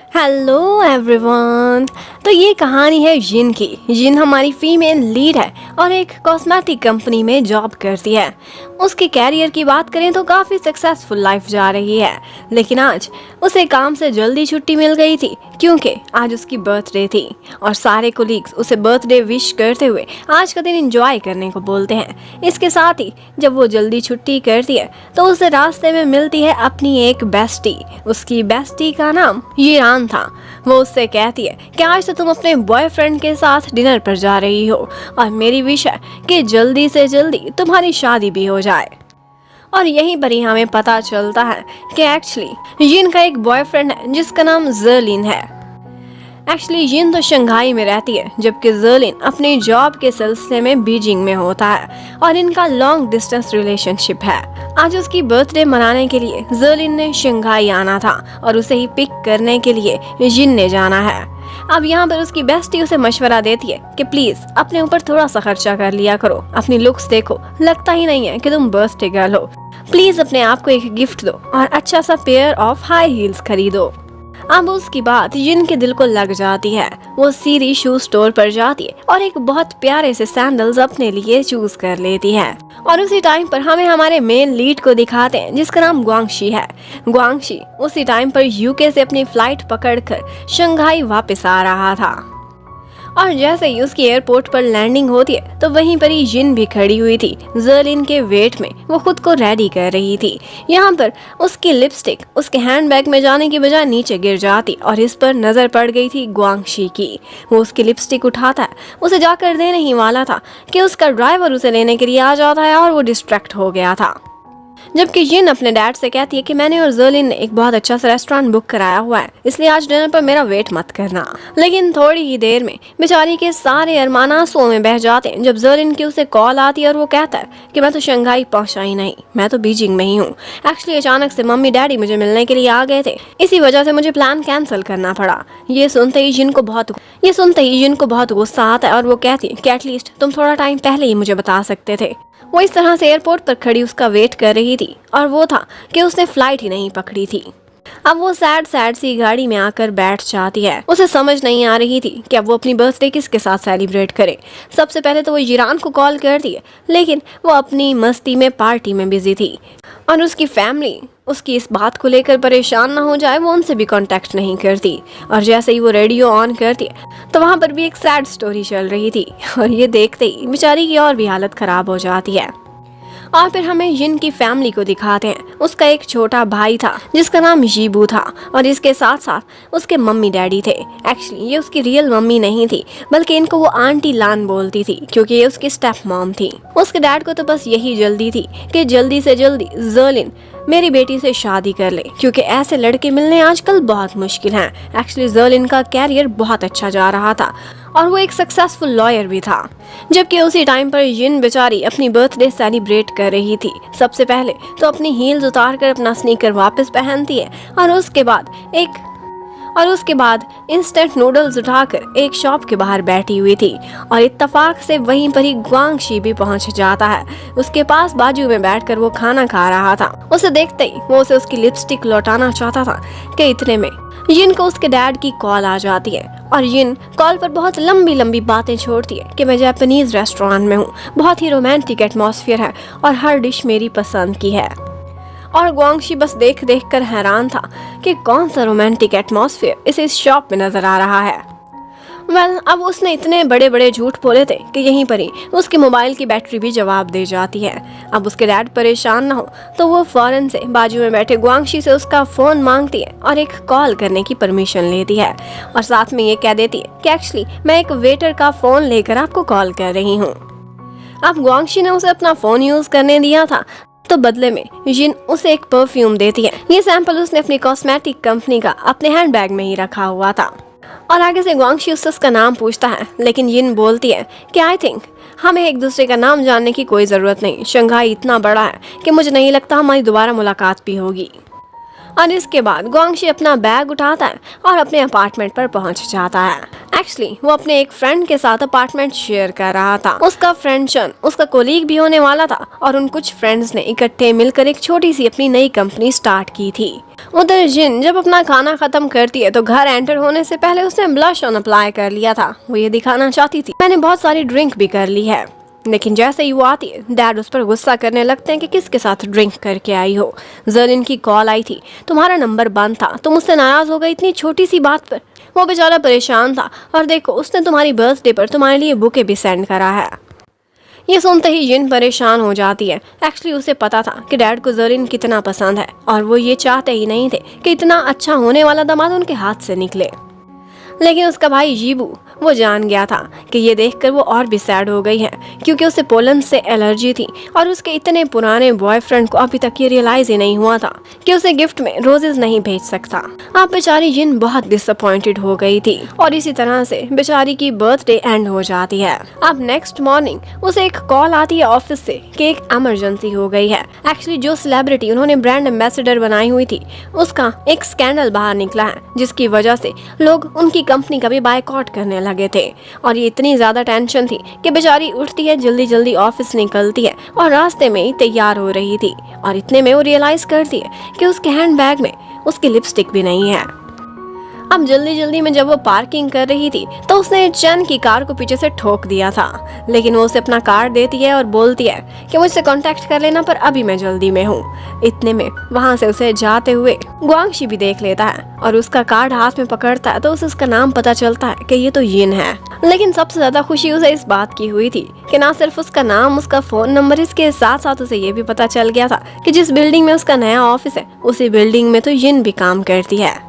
Hello everyone. तो ये कहानी है जिन की। जिन हमारी फीमेल लीड है और एक कॉस्मेटिक कंपनी में जॉब करती है। उसके कैरियर की बात करें तो काफ़ी सक्सेसफुल लाइफ जा रही है, लेकिन आज उसे काम से जल्दी छुट्टी मिल गई थी क्योंकि आज उसकी बर्थडे थी और सारे कोलीग्स उसे बर्थडे विश करते हुए आज का दिन एंजॉय करने को बोलते हैं। इसके साथ ही जब वो जल्दी छुट्टी करती है तो उसे रास्ते में मिलती है अपनी एक बेस्टी। उसकी बेस्टी का नाम ईरान था। वो उससे कहती है कि आज तो तुम अपने बॉयफ्रेंड के साथ डिनर पर जा रही हो और मेरी विश है कि जल्दी से जल्दी तुम्हारी शादी भी हो जाए। और यहीं पर ही हमें पता चलता है कि एक्चुअली जिन का एक बॉयफ्रेंड है जिसका नाम जर्लिन है। एक्चुअली जिन तो शंघाई में रहती है जबकि जर्लिन अपनी जॉब के सिलसिले में बीजिंग में होता है और इनका लॉन्ग डिस्टेंस रिलेशनशिप है। आज उसकी बर्थडे मनाने के लिए जर्लिन ने शंघाई आना था और उसे ही पिक करने के लिए जिन ने जाना है। अब यहाँ पर उसकी बेस्टी उसे मशवरा देती है कि प्लीज अपने ऊपर थोड़ा सा खर्चा कर लिया करो, अपनी लुक्स देखो, लगता ही नहीं है कि तुम बर्थडे गर्ल हो। प्लीज अपने आप को एक गिफ्ट दो और अच्छा सा पेयर ऑफ हाई हील्स खरीदो। अब उसकी बात जिन के दिल को लग जाती है। वो सीधी शू स्टोर पर जाती है और एक बहुत प्यारे से सैंडल्स अपने लिए चूज कर लेती है। और उसी टाइम पर हमें हमारे मेन लीड को दिखाते हैं जिसका नाम ग्वांगशी है। ग्वांगशी उसी टाइम पर यूके से अपनी फ्लाइट पकड़कर शंघाई वापस आ रहा था और जैसे ही उसकी एयरपोर्ट पर लैंडिंग होती है तो वहीं पर ही जिन भी खड़ी हुई थी जर्लिन के वेट में। वो खुद को रेडी कर रही थी। यहाँ पर उसकी लिपस्टिक उसके हैंडबैग में जाने की बजाय नीचे गिर जाती और इस पर नजर पड़ गई थी ग्वांगशी की। वो उसकी लिपस्टिक उठाता है, उसे जाकर देने ही वाला था कि उसका ड्राइवर उसे लेने के लिए आ जाता है और वो डिस्ट्रैक्ट हो गया था। जबकि जिन अपने डैड से कहती है कि मैंने और जर्लिन ने एक बहुत अच्छा सा रेस्टोरेंट बुक कराया हुआ है, इसलिए आज डिनर पर मेरा वेट मत करना। लेकिन थोड़ी ही देर में बेचारी के सारे अरमान आंसुओं में बह जाते हैं जब जर्लिन की उसे कॉल आती है और वो कहता है कि मैं तो शंघाई पहुंचा ही नहीं, मैं तो बीजिंग में ही हूँ। एक्चुअली अचानक से मम्मी डैडी मुझे मिलने के लिए आ गए थे, इसी वजह से मुझे प्लान कैंसिल करना पड़ा। ये सुनते ही जिन को बहुत गुस्सा आता है और वो कहती है कि एटलीस्ट तुम थोड़ा टाइम पहले ही मुझे बता सकते थे। वो इस तरह से एयरपोर्ट पर खड़ी उसका वेट कर रही थी और वो था कि उसने फ्लाइट ही नहीं पकड़ी थी। अब वो सैड सी गाड़ी में आकर बैठ जाती है। उसे समझ नहीं आ रही थी कि अब वो अपनी बर्थडे किसके साथ सेलिब्रेट करे। सबसे पहले तो वो ईरान को कॉल करती है, लेकिन वो अपनी मस्ती में पार्टी में बिजी थी और उसकी फैमिली उसकी इस बात को लेकर परेशान ना हो जाए वो उनसे भी कांटेक्ट नहीं करती। और जैसे ही वो रेडियो ऑन करती है तो वहाँ पर भी एक सैड स्टोरी चल रही थी और ये देखते ही बेचारी की और भी हालत खराब हो जाती है। और फिर हमें जिन की फैमिली को दिखाते हैं। उसका एक छोटा भाई था जिसका नाम जीबू था और इसके साथ साथ उसके मम्मी डैडी थे। एक्चुअली ये उसकी रियल मम्मी नहीं थी, बल्कि इनको वो आंटी लान बोलती थी क्योंकि ये उसकी स्टेप मॉम थी। उसके डैड को तो बस यही जल्दी थी कि जल्दी से जल्दी जर्लिन मेरी बेटी से शादी कर ले, क्योंकि ऐसे लड़के मिलने आजकल बहुत मुश्किल हैं। एक्चुअली जर्लिन का कैरियर बहुत अच्छा जा रहा था और वो एक सक्सेसफुल लॉयर भी था। जबकि उसी टाइम पर जिन बेचारी अपनी बर्थडे सेलिब्रेट कर रही थी। सबसे पहले तो अपनी हील्स उतार कर अपना स्नीकर वापस पहनती है और उसके बाद इंस्टेंट नूडल्स उठाकर एक शॉप के बाहर बैठी हुई थी और इत्तेफाक से वहीं पर ही ग्वांगशी भी पहुंच जाता है। उसके पास बाजू में बैठकर वो खाना खा रहा था। उसे देखते ही वो उसे उसकी लिपस्टिक लौटाना चाहता था कि इतने में जिन को उसके डैड की कॉल आ जाती है और जिन कॉल पर बहुत लंबी लंबी बातें छोड़ती है कि मैं जापानीज रेस्टोरेंट में हूँ, बहुत ही रोमांटिक एटमॉस्फेयर है और हर डिश मेरी पसंद की है। और ग्वांगशी बस देख कर हैरान था कि कौन सा रोमांटिक एटमॉस्फेयर इस शॉप में नजर आ रहा है। अब उसने इतने बड़े बड़े झूठ बोले थे कि यहीं पर ही उसके मोबाइल की बैटरी भी जवाब दे जाती है। अब उसके डैड परेशान ना हो तो वो फौरन से बाजू में बैठे ग्वांगशी से उसका फोन मांगती है और एक कॉल करने की परमिशन लेती है और साथ में ये कह देती है कि एक्चुअली मैं एक वेटर का फोन लेकर आपको कॉल कर रही हूँ। अब ग्वांगशी ने उसे अपना फोन यूज करने दिया था तो बदले में जिन उसे एक परफ्यूम देती है। ये सैंपल उसने अपनी कॉस्मेटिक कंपनी का अपने हैंडबैग में ही रखा हुआ था। और आगे से ग्वांगशी उससे उसका नाम पूछता है, लेकिन जिन बोलती है कि आई थिंक हमें एक दूसरे का नाम जानने की कोई ज़रूरत नहीं। शंघाई इतना बड़ा है कि मुझे नहीं लगता हमारी दोबारा मुलाकात भी होगी। और इसके बाद ग्वांगशी अपना बैग उठाता है और अपने अपार्टमेंट पर पहुंच जाता है। एक्चुअली वो अपने एक फ्रेंड के साथ अपार्टमेंट शेयर कर रहा था। उसका फ्रेंड शन उसका कोलीग भी होने वाला था और उन कुछ फ्रेंड्स ने इकट्ठे मिलकर एक छोटी सी अपनी नई कंपनी स्टार्ट की थी। उधर जिन जब अपना खाना खत्म करती है तो घर एंटर होने से पहले उसने ब्लश ऑन अप्लाई कर लिया था। वो ये दिखाना चाहती थी मैंने बहुत सारी ड्रिंक भी कर ली है। लेकिन जैसे ही वो आती है डैड उस पर गुस्सा करने लगते हैं कि किसके साथ ड्रिंक करके आई हो। जर्लिन की कॉल आई थी, तुम्हारा नंबर बंद था, तुम मुझसे नाराज हो गई इतनी छोटी सी बात पर। वो बेचारा परेशान था और देखो उसने तुम्हारी बर्थडे पर तुम्हारे लिए बुके भी सेंड करा है। ये सुनते ही जिन परेशान हो जाती है। एक्चुअली उसे पता था कि डैड को जर्लिन कितना पसंद है और वो ये चाहते ही नहीं थे कि इतना अच्छा होने वाला दामाद उनके हाथ से निकले। लेकिन उसका भाई जीबू वो जान गया था कि ये देखकर वो और भी सैड हो गई है, क्योंकि उसे पोलन से एलर्जी थी और उसके इतने पुराने बॉयफ्रेंड को अभी तक ये रियलाइज ही नहीं हुआ था कि उसे गिफ्ट में रोजेस नहीं भेज सकता। अब बेचारी जिन बहुत डिसअपॉइंटेड हो गई थी और इसी तरह से बेचारी की बर्थडे एंड हो जाती है। अब नेक्स्ट मॉर्निंग उसे एक कॉल आती है ऑफिस से कि एक इमरजेंसी हो गई है। एक्चुअली जो सेलिब्रिटी उन्होंने ब्रांड एम्बेसडर बनाई हुई थी उसका एक स्कैंडल बाहर निकला है, जिसकी वजह से लोग उनकी कंपनी का भी बायकॉट करने लगे थे। और ये इतनी ज्यादा टेंशन थी कि बेचारी उठती है, जल्दी जल्दी ऑफिस निकलती है और रास्ते में ही तैयार हो रही थी और इतने में वो रियलाइज करती है कि उसके हैंडबैग में उसकी लिपस्टिक भी नहीं है। अब जल्दी जल्दी में जब वो पार्किंग कर रही थी तो उसने चैन की कार को पीछे से ठोक दिया था। लेकिन वो उसे अपना कार्ड देती है और बोलती है कि मुझसे कांटेक्ट कर लेना, पर अभी मैं जल्दी में हूँ। इतने में वहाँ से उसे जाते हुए गुआंगशी भी देख लेता है और उसका कार्ड हाथ में पकड़ता है तो उसे उसका नाम पता चलता है कि ये तो यिन है। लेकिन सबसे ज्यादा खुशी उसे इस बात की हुई थी कि ना सिर्फ उसका नाम, उसका फोन नंबर, इसके साथ साथ उसे ये भी पता चल गया था कि जिस बिल्डिंग में उसका नया ऑफिस है उसी बिल्डिंग में तो यिन भी काम करती है।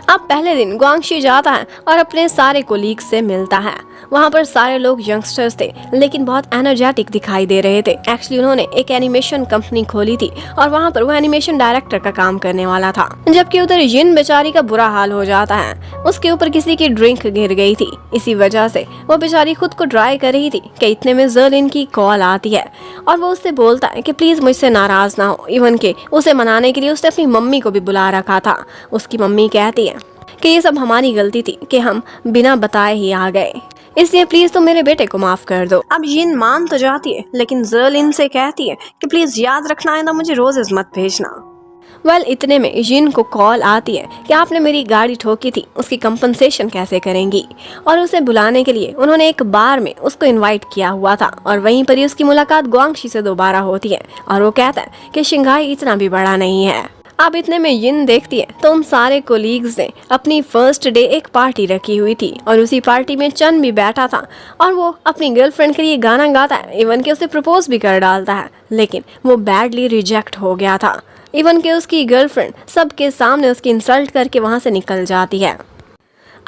अब पहले दिन गुआंगशी जाता है और अपने सारे कोलीग्स से मिलता है। वहाँ पर सारे लोग यंगस्टर्स थे लेकिन बहुत एनर्जेटिक दिखाई दे रहे थे। एक्चुअली उन्होंने एक एनिमेशन कंपनी खोली थी और वहाँ पर वो एनिमेशन डायरेक्टर का काम करने वाला था। जबकि उधर यिन बेचारी का बुरा हाल हो जाता है, उसके ऊपर किसी की ड्रिंक गिर गई थी। इसी वजह से वो बेचारी खुद को ड्राई कर रही थी कि इतने में जर्लिन की कॉल आती है और वो उससे बोलता है कि प्लीज मुझसे नाराज ना हो। इवन के उसे मनाने के लिए उसने अपनी मम्मी को भी बुला रखा था। उसकी मम्मी कहती है कि ये सब हमारी गलती थी कि हम बिना बताए ही आ गए, इसलिए प्लीज तुम मेरे बेटे को माफ कर दो। अब यिन मान तो जाती है लेकिन जर्लिन से कहती है कि प्लीज याद रखना आइंदा मुझे रोजेस मत भेजना। इतने में यिन को कॉल आती है कि आपने मेरी गाड़ी ठोकी थी, उसकी कंपनसेशन कैसे करेंगी। और उसे बुलाने के लिए उन्होंने एक बार में उसको इनवाइट किया हुआ था और वहीं पर ही उसकी मुलाकात गुआंगशी से दोबारा होती है और वो कहता है कि शंघाई इतना भी बड़ा नहीं है। अब इतने में यिन देखती है तो उन सारे कोलीग्स ने अपनी फर्स्ट डे एक पार्टी रखी हुई थी और उसी पार्टी में चन भी बैठा था और वो अपनी गर्लफ्रेंड के लिए गाना गाता है, इवन के उसे प्रपोज भी कर डालता है। लेकिन वो बैडली रिजेक्ट हो गया था। इवन के उसकी गर्लफ्रेंड सबके सामने उसकी इंसल्ट करके वहाँ से निकल जाती है।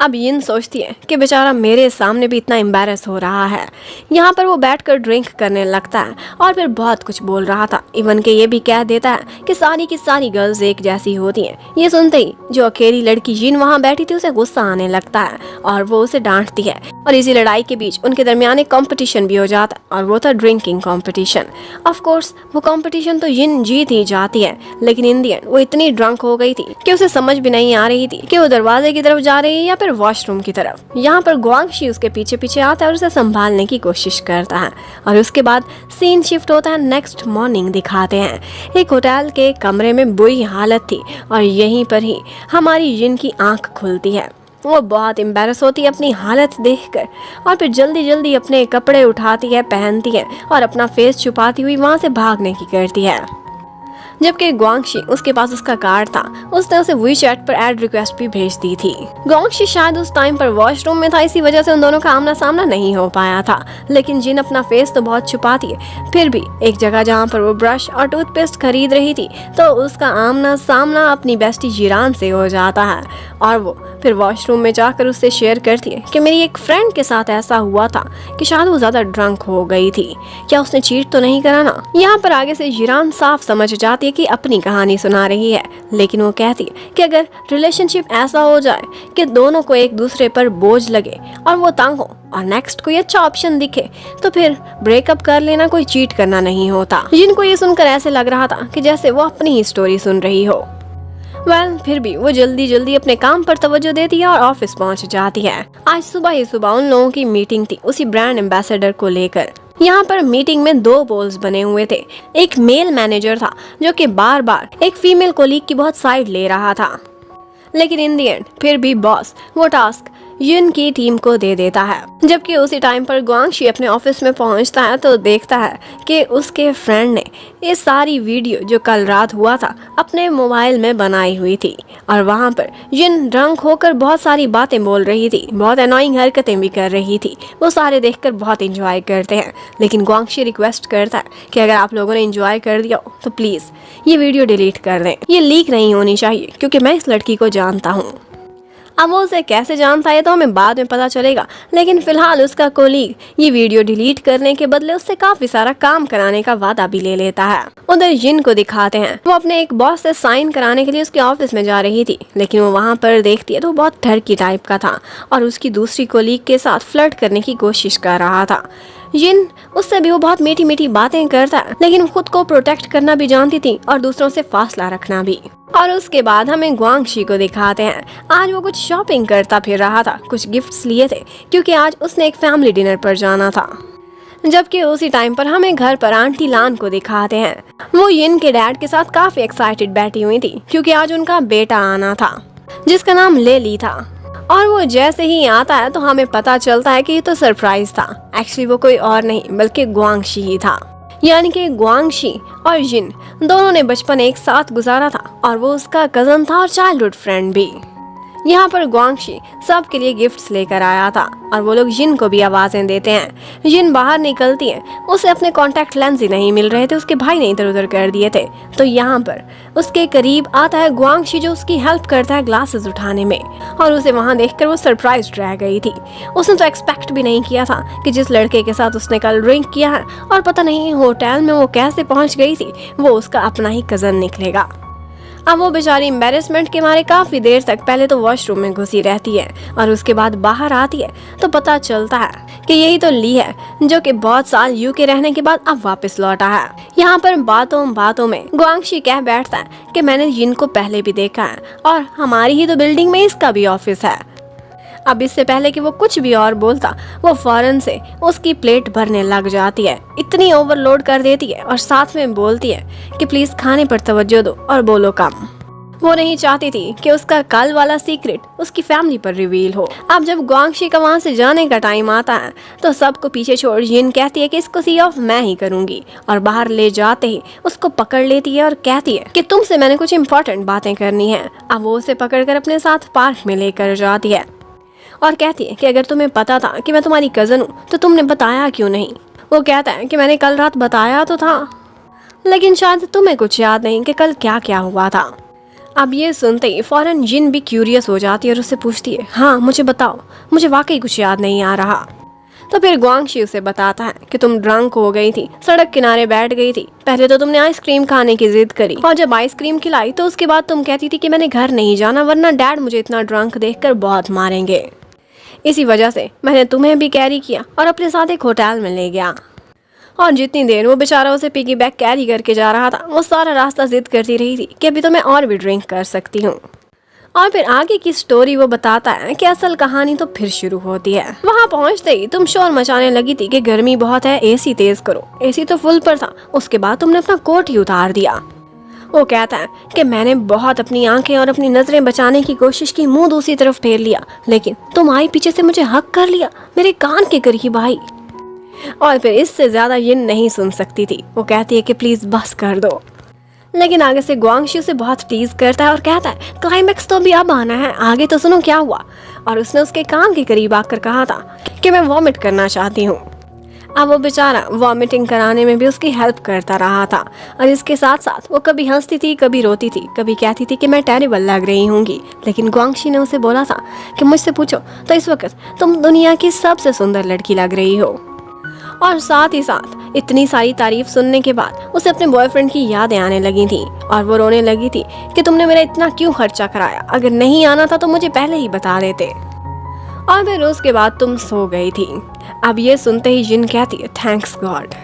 अब यिन सोचती है कि बेचारा मेरे सामने भी इतना एम्बैरस हो रहा है। यहाँ पर वो बैठकर ड्रिंक करने लगता है और फिर बहुत कुछ बोल रहा था। इवन के ये भी कह देता है कि सारी की सारी गर्ल्स एक जैसी होती हैं। ये सुनते ही जो अकेली लड़की यिन वहाँ बैठी थी उसे गुस्सा आने लगता है और वो उसे डांटती है और इसी लड़ाई के बीच उनके दरमियान एक कॉम्पिटिशन भी हो जाता है और वो था ड्रिंकिंग कॉम्पिटिशन। ऑफ कोर्स वो कॉम्पिटिशन तो यिन जीत ही जाती है, लेकिन इन दी एंड वो इतनी ड्रंक हो गई थी कि उसे समझ भी नहीं आ रही थी कि वो दरवाजे की तरफ जा रही है या फिर वॉशरूम की तरफ। यहाँ पर गुआंगशी उसके पीछे पीछे आता है और उसे संभालने की कोशिश करता है और उसके बाद सीन शिफ्ट होता है। नेक्स्ट मॉर्निंग दिखाते हैं एक होटल के कमरे में बुरी हालत थी और यहीं पर ही हमारी यिन की आंख खुलती है। वो बहुत एम्बैरस होती है अपनी हालत देखकर और फिर जल्दी जल्दी अपने कपड़े उठाती है, पहनती है और अपना फेस छुपाती हुई वहाँ से भागने की करती है। जबकि गुआंगशी उसके पास उसका कार्ड था, उसने उसे WeChat पर ऐड रिक्वेस्ट भी भेज दी थी। गुआंगशी शायद उस टाइम पर वॉशरूम में था, इसी वजह से उन दोनों का आमना सामना नहीं हो पाया था। लेकिन जिन अपना फेस तो बहुत छुपाती है, फिर भी एक जगह जहाँ पर वो ब्रश और टूथपेस्ट खरीद रही थी तो उसका आमना सामना अपनी बेस्टी जिरान से हो जाता है और वो फिर वॉशरूम में जाकर उससे शेयर करती है कि मेरी एक फ्रेंड के साथ ऐसा हुआ था कि शायद वो ज्यादा ड्रंक हो गई थी, क्या उसने चीट तो नहीं करा ना। यहाँ पर आगे से जिरान साफ समझ जाती है कि अपनी कहानी सुना रही है, लेकिन वो कहती है कि अगर रिलेशनशिप ऐसा हो जाए कि दोनों को एक दूसरे पर बोझ लगे और वो तंग हो और नेक्स्ट कोई अच्छा ऑप्शन दिखे तो फिर ब्रेकअप कर लेना कोई चीट करना नहीं होता। जिनको ये सुनकर ऐसे लग रहा था कि जैसे वो अपनी ही स्टोरी सुन रही हो। फिर भी वो जल्दी जल्दी अपने काम पर तवज्जो देती है और ऑफिस पहुंच जाती है। आज सुबह ही सुबह उन लोगों की मीटिंग थी उसी ब्रांड एम्बेसडर को लेकर। यहाँ पर मीटिंग में दो पोल्स बने हुए थे। एक मेल मैनेजर था जो कि बार बार एक फीमेल कोलीग की बहुत साइड ले रहा था, लेकिन इन दी एंड फिर भी बॉस वो टास्क युन की टीम को दे देता है। जबकि उसी टाइम पर ग्वांगशी अपने ऑफिस में पहुंचता है तो देखता है कि उसके फ्रेंड ने ये सारी वीडियो जो कल रात हुआ था अपने मोबाइल में बनाई हुई थी, और वहां पर युन ड्रंक होकर बहुत सारी बातें बोल रही थी, बहुत अनोइंग हरकतें भी कर रही थी। वो सारे देखकर बहुत इंजॉय करते हैं, लेकिन ग्वांगशी रिक्वेस्ट करता है कि अगर आप लोगों ने इंजॉय कर दिया हो तो प्लीज ये वीडियो डिलीट कर दें, ये लीक नहीं होनी चाहिए क्योंकि मैं इस लड़की को जानता हूँ। अब वो उसे कैसे जानता है तो हमें बाद में पता चलेगा, लेकिन फिलहाल उसका कोलीग ये वीडियो डिलीट करने के बदले उससे काफी सारा काम कराने का वादा भी ले लेता है। उधर जिन को दिखाते हैं, वो अपने एक बॉस से साइन कराने के लिए उसके ऑफिस में जा रही थी, लेकिन वो वहाँ पर देखती है तो बहुत ठरकी टाइप का था और उसकी दूसरी कोलीग के साथ फ्लर्ट करने की कोशिश कर रहा था। जिन उससे भी वो बहुत मीठी मीठी बातें करता है, लेकिन खुद को प्रोटेक्ट करना भी जानती थी और दूसरों से फासला रखना भी। और उसके बाद हमें ग्वांगशी को दिखाते हैं। आज वो कुछ शॉपिंग करता फिर रहा था, कुछ गिफ्ट्स लिए थे क्योंकि आज उसने एक फैमिली डिनर पर जाना था। जबकि उसी टाइम पर हमें घर पर आंटी लान को दिखाते हैं। वो यिन के डैड के साथ काफी एक्साइटेड बैठी हुई थी क्योंकि आज उनका बेटा आना था जिसका नाम लेली था। और वो जैसे ही आता है तो हमें पता चलता है कि ये तो सरप्राइज था। एक्चुअली वो कोई और नहीं बल्कि ग्वांगशी ही था, यानी कि ग्वांगशी और जिन दोनों ने बचपन एक साथ गुजारा था और वो उसका कजन था और चाइल्डहुड फ्रेंड भी। यहाँ पर ग्वांगशी सबके लिए गिफ्ट्स लेकर आया था और वो लोग जिन को भी आवाजें देते हैं। जिन बाहर निकलती है, उसे अपने कॉन्टैक्ट लेंस ही नहीं मिल रहे थे, उसके भाई ने इधर उधर कर दिए थे। तो यहाँ पर उसके करीब आता है ग्वांगशी जो उसकी हेल्प करता है ग्लासेस उठाने में, और उसे वहाँ देखकर वो सरप्राइज रह गई थी। उसने तो एक्सपेक्ट भी नहीं किया था कि जिस लड़के के साथ उसने कल ड्रिंक किया है और पता नहीं होटल में वो कैसे पहुँच गई थी, वो उसका अपना ही कजन निकलेगा। अब वो बेचारी एम्बेरसमेंट के मारे काफी देर तक पहले तो वॉशरूम में घुसी रहती है और उसके बाद बाहर आती है तो पता चलता है कि यही तो ली है जो कि बहुत साल यूके रहने के बाद अब वापस लौटा है। यहाँ पर बातों बातों में ग्वांगशी कह बैठता है कि मैंने जिन को पहले भी देखा है और हमारी ही तो बिल्डिंग में इसका भी ऑफिस है। अब इससे पहले कि वो कुछ भी और बोलता, वो फौरन से उसकी प्लेट भरने लग जाती है, इतनी ओवरलोड कर देती है और साथ में बोलती है कि प्लीज खाने पर तवज्जो दो और बोलो कम। वो नहीं चाहती थी कि उसका कल वाला सीक्रेट उसकी फैमिली पर रिवील हो। अब जब ग्वांगशी का वहाँ से जाने का टाइम आता है तो सबको पीछे छोड़ जिन कहती है कि इसको सी ऑफ मैं ही करूंगी, और बाहर ले जाते ही उसको पकड़ लेती है और कहती है कि तुमसे मैंने कुछ इंपॉर्टेंट बातें करनी है। अब वो उसे पकड़कर अपने साथ पार्क में लेकर जाती है और कहती है कि अगर तुम्हें पता था कि मैं तुम्हारी कजन हूँ तो तुमने बताया क्यों नहीं। वो कहता है कि मैंने कल रात बताया तो था, लेकिन शायद तुम्हें कुछ याद नहीं कि कल क्या क्या हुआ था। अब ये सुनते ही फौरन जिन भी क्यूरियस हो जाती है और उससे पूछती है, हाँ मुझे बताओ, मुझे वाकई कुछ याद नहीं आ रहा। तो फिर ग्वांगशी उसे बताता है कि तुम ड्रंक हो गई थी, सड़क किनारे बैठ गई थी। पहले तो तुमने आइसक्रीम खाने की जिद करी और जब आइसक्रीम खिलाई तो उसके बाद तुम कहती थी कि मैंने घर नहीं जाना वरना डैड मुझे इतना ड्रंक देखकर बहुत मारेंगे। इसी वजह से मैंने तुम्हें भी कैरी किया और अपने साथ एक होटल में ले गया। और जितनी देर वो बेचारा उसे पिगी बैग कैरी करके जा रहा था, वो सारा रास्ता जिद करती रही थी कि अभी तो मैं और भी ड्रिंक कर सकती हूँ। और फिर आगे की स्टोरी वो बताता है कि असल कहानी तो फिर शुरू होती है। वहाँ पहुँचते ही तुम शोर मचाने लगी थी कि गर्मी बहुत है, एसी तेज करो। एसी तो फुल पर था, उसके बाद तुमने अपना कोट ही उतार दिया। वो कहता है कि मैंने बहुत अपनी आंखें और अपनी नजरें बचाने की कोशिश की, मुंह दूसरी तरफ फेर लिया, लेकिन तुम आई पीछे से मुझे हक कर लिया, मेरे कान के करीब आई। और फिर इससे ज्यादा ये नहीं सुन सकती थी। वो कहती है कि प्लीज बस कर दो, लेकिन आगे से ग्वांगशी उसे बहुत टीज करता है और कहता है क्लाइमैक्स तो अभी अब आना है, आगे तो सुनो क्या हुआ। और उसने उसके कान के करीब आकर कहा था कि मैं वॉमिट करना चाहती हूँ। अब वो बेचारा वॉमिटिंग कराने में भी उसकी हेल्प करता रहा था और इसके साथ साथ वो कभी हंसती थी, कभी रोती थी, कभी कहती थी कि मैं टेरिबल लग रही हूँगी। लेकिन ग्वांगशी ने उसे बोला था कि मुझसे पूछो तो इस वक्त तुम दुनिया की सबसे सुंदर लड़की लग रही हो। और साथ ही साथ इतनी सारी तारीफ सुनने के बाद उसे अपने बॉयफ्रेंड की यादें आने लगी थी और वो रोने लगी थी कि तुमने मेरा इतना क्यों खर्चा कराया, अगर नहीं आना था तो मुझे पहले ही बता देते। और फिर उसके बाद तुम सो गई थी। अब ये सुनते ही जिन कहती है थैंक्स गॉड।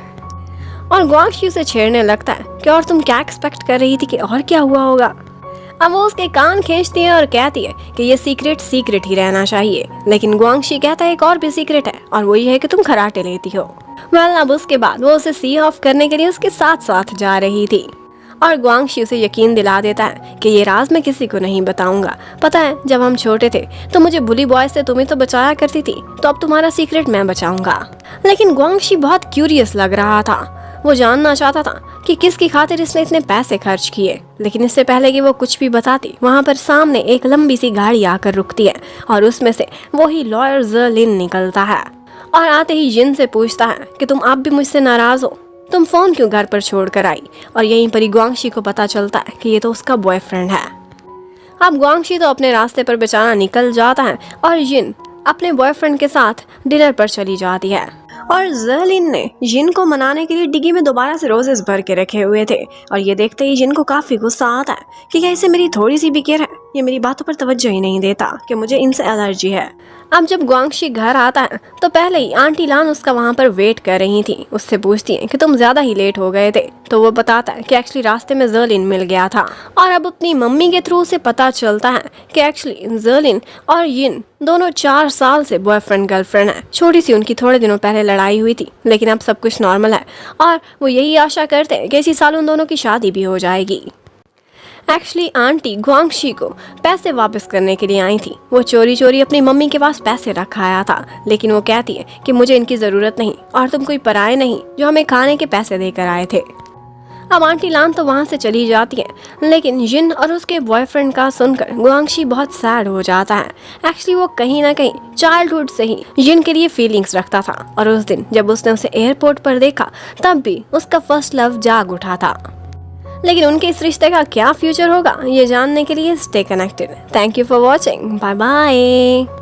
और ग्वांगशी उसे छेड़ने लगता है कि और तुम क्या एक्सपेक्ट कर रही थी कि और क्या हुआ होगा। अब वो उसके कान खींचती है और कहती है कि ये सीक्रेट ही रहना चाहिए। लेकिन ग्वांगशी कहता है एक और भी सीक्रेट है और वो ये है कि तुम कराटे लेती हो। वेल अब उसके बाद वो उसे सी ऑफ करने के लिए उसके साथ साथ जा रही थी और गुआंगशी उसे यकीन दिला देता है कि ये राज मैं किसी को नहीं बताऊंगा। पता है जब हम छोटे थे तो मुझे बुली बॉय से तुम्हें तो बचाया करती थी, तो अब तुम्हारा सीक्रेट मैं बचाऊंगा। लेकिन गुआंगशी बहुत क्यूरियस लग रहा था। वो जानना चाहता था कि किसकी खातिर इसने इतने पैसे खर्च किए। लेकिन इससे पहले कि वो कुछ भी बताती, वहाँ पर सामने एक लंबी सी गाड़ी आकर रुकती है और उसमें से वही लॉयर ज़र्लिन निकलता है और आते ही जिन से पूछता है कि तुम अब भी मुझसे नाराज हो, तुम फोन क्यों घर पर छोड़ कर आई। और यहीं पर गुआंगशी को पता चलता है कि ये तो उसका बॉयफ्रेंड है। अब गुआंगशी तो अपने रास्ते पर बेचारा निकल जाता है और जिन अपने बॉयफ्रेंड के साथ डिनर पर चली जाती है। और ज़र्लिन ने जिन को मनाने के लिए डिग्गी में दोबारा से रोजेस भर के रखे हुए थे और ये देखते ही जिन को काफी गुस्सा आता है कि क्या इसे मेरी थोड़ी सी भी केयर है, ये मेरी बातों पर तवज्जो ही नहीं देता कि मुझे इनसे एलर्जी है। अब जब गुआंगशी घर आता है तो पहले ही आंटी लान उसका वहाँ पर वेट कर रही थी। उससे पूछती है कि तुम ज्यादा ही लेट हो गए थे, तो वो बताता है कि एक्चुअली रास्ते में ज़र्लिन मिल गया था। और अब अपनी मम्मी के थ्रू से पता चलता है कि एक्चुअली ज़र्लिन और यिन दोनों 4 साल से बॉयफ्रेंड गर्लफ्रेंड है। छोटी सी उनकी थोड़े दिनों पहले लड़ाई हुई थी, लेकिन अब सब कुछ नॉर्मल है और वो यही आशा करते हैं कि इसी साल उन दोनों की शादी भी हो जाएगी। एक्चुअली आंटी गुआंगशी को पैसे वापस करने के लिए आई थी। वो चोरी चोरी अपनी मम्मी के पास पैसे रखा आया था, लेकिन वो कहती है कि मुझे इनकी ज़रूरत नहीं और तुम कोई पराये नहीं जो हमें खाने के पैसे देकर आए थे। अब आंटी लान तो वहाँ से चली जाती है, लेकिन जिन और उसके बॉयफ्रेंड का सुनकर गुआंगशी बहुत सैड हो जाता है। एक्चुअली वो कहीं ना कहीं चाइल्डहुड से ही जिन के लिए फीलिंग्स रखता था और उस दिन जब उसने उसे एयरपोर्ट पर देखा तब भी उसका फर्स्ट लव जाग उठा था। लेकिन उनके इस रिश्ते का क्या फ्यूचर होगा, ये जानने के लिए stay connected. Thank you for watching. Bye bye.